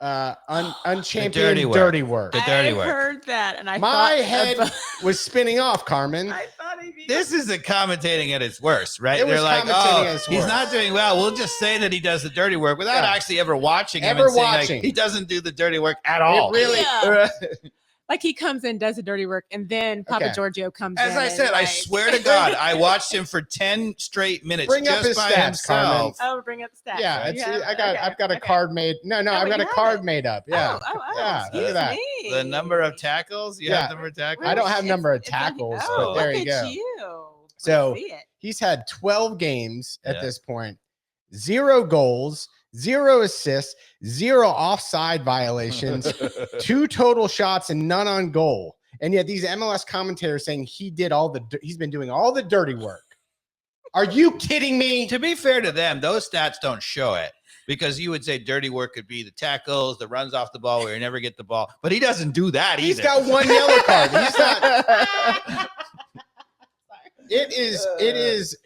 unchampioned dirty work. The dirty work. I heard that, and my head was spinning off, Carmen. I thought this is the commentating at its worst, right? They're like, he's not doing well. We'll just say that he does the dirty work without actually ever watching him and saying, like, he doesn't do the dirty work at all. It really. Like he comes in, does the dirty work, and then Papa Giorgio comes in. As I said, I swear to God, I watched him for 10 straight minutes. Bring up his stats, Carmen. Oh, bring up the stats. Yeah, I've got a card made. No, I've got a card made up. Yeah. Yeah, look at that. The number of tackles. You have number of tackles. I don't have number of tackles, but there you go. So he's had 12 games at this point, 0 goals, 0 assists, 0 offside violations, 2 total shots, and none on goal. And yet these MLS commentators saying he's been doing all the dirty work. Are you kidding me? To be fair to them, those stats don't show it, because you would say dirty work could be the tackles, the runs off the ball where you never get the ball, but he doesn't do that either. He's got 1 yellow card. He's not. It is.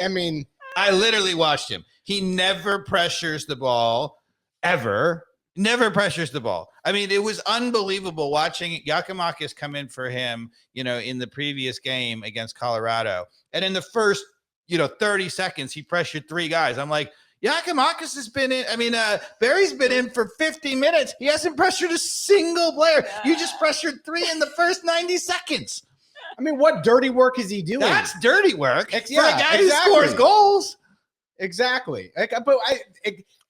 I mean, I literally watched him. He never pressures the ball, ever. Never pressures the ball. I mean, it was unbelievable watching Giakoumakis come in for him, in the previous game against Colorado. And in the first, 30 seconds, he pressured 3 guys. I'm like, Giakoumakis has been in. I mean, Berry's been in for 50 minutes. He hasn't pressured a single player. You just pressured 3 in the first 90 sequence. I mean, what dirty work is he doing? That's dirty work for a guy who scores goals. Exactly.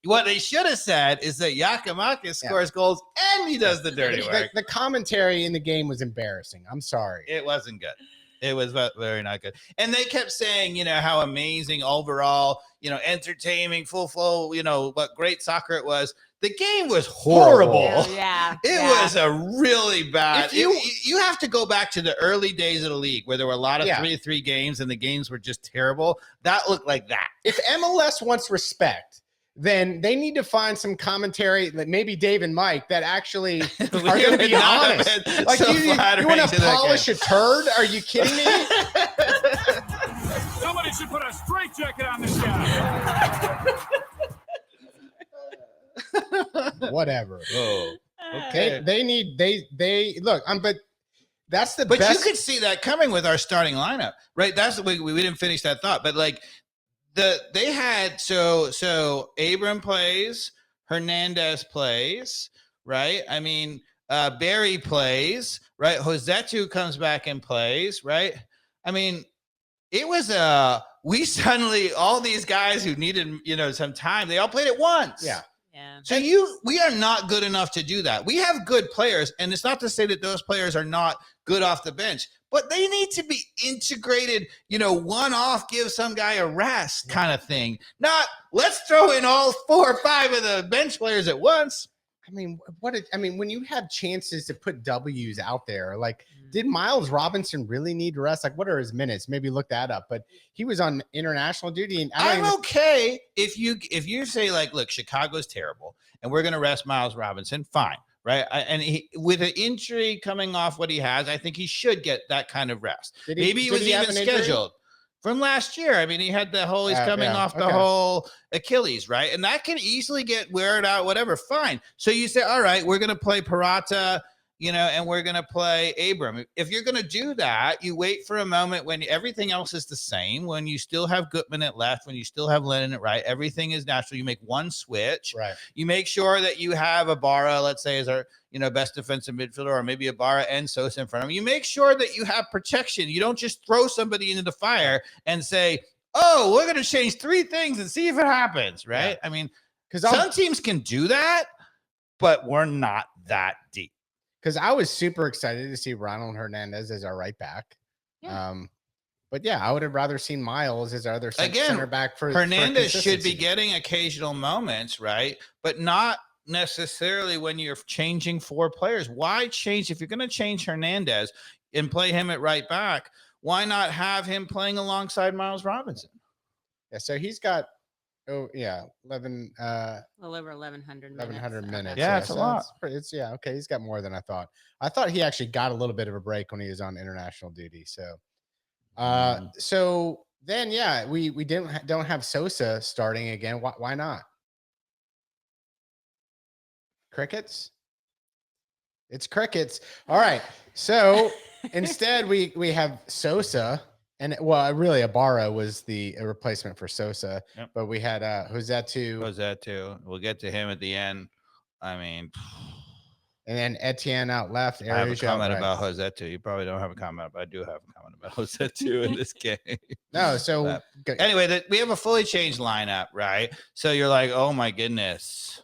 What they should have said is that Giakoumakis scores goals and he does the dirty work. The commentary in the game was embarrassing. I'm sorry. It wasn't good. It was very not good. And they kept saying, how amazing overall, entertaining, full flow, what great soccer it was. The game was horrible. It was a really bad. You have to go back to the early days of the league where there were a lot of 3-3 games and the games were just terrible. That looked like that. If MLS wants respect, then they need to find some commentary, that maybe Dave and Mike, that actually are going to be honest. Like you want to polish a turd? Are you kidding me? Somebody should put a straitjacket on this guy. Whatever. Oh, okay. They look. But that's the best. But you could see that coming with our starting lineup, right? That's the way we didn't finish that thought, but like they had so Abram plays, Hernandez plays, right? I mean, Berry plays, right? Josetu comes back and plays, right? I mean, it was we suddenly all these guys who needed some time, they all played at once. Yeah. So we are not good enough to do that. We have good players, and it's not to say that those players are not good off the bench, but they need to be integrated, one off, give some guy a rest kind of thing. Not let's throw in all 4 or 5 of the bench players at once. I mean, when you have chances to put W's out there, like, did Miles Robinson really need rest? Like, what are his minutes? Maybe look that up. But he was on international duty, and I'm okay if you say, like, look, Chicago's terrible, and we're going to rest Miles Robinson. Fine, right? With an injury coming off what he has, I think he should get that kind of rest. Maybe he was even scheduled from last year. I mean, he had the whole, he's coming off the whole Achilles, right? And that can easily get weared out, whatever. Fine. So you say, all right, we're going to play Parata, and we're going to play Abram. If you're going to do that, you wait for a moment when everything else is the same, when you still have Gutman at left, when you still have Lennon at right, everything is natural. You make one switch. Right. You make sure that you have Ibarra, let's say, as our best defensive midfielder, or maybe Ibarra and Sosa in front of him. You make sure that you have protection. You don't just throw somebody into the fire and say, oh, we're going to change 3 things and see if it happens, right? Yeah. I mean, because some teams can do that, but we're not that deep. Because I was super excited to see Ronald Hernandez as our right back. Yeah. But yeah, I would have rather seen Miles as our other center back. Hernandez should be getting occasional moments, right? But not necessarily when you're changing 4 players. Why change? If you're going to change Hernandez and play him at right back, why not have him playing alongside Miles Robinson? Yeah, so he's got 11 a little over 1100 minutes. Yeah, it's a lot. It's okay, he's got more than I thought. I thought he actually got a little bit of a break when he was on international duty. So so then we don't have Sosa starting again. Why not? Crickets. It's crickets. All right. So instead, we have Sosa, and really Ibarra was the replacement for Sosa. Yep. But we had Josetu. We'll get to him at the end. I mean, and then Etienne out left. I have a comment right. about Josetu. You probably don't have a comment, but I do have a comment about Josetu in this game. No, so anyway, we have a fully changed lineup, right? So you're like, oh my goodness.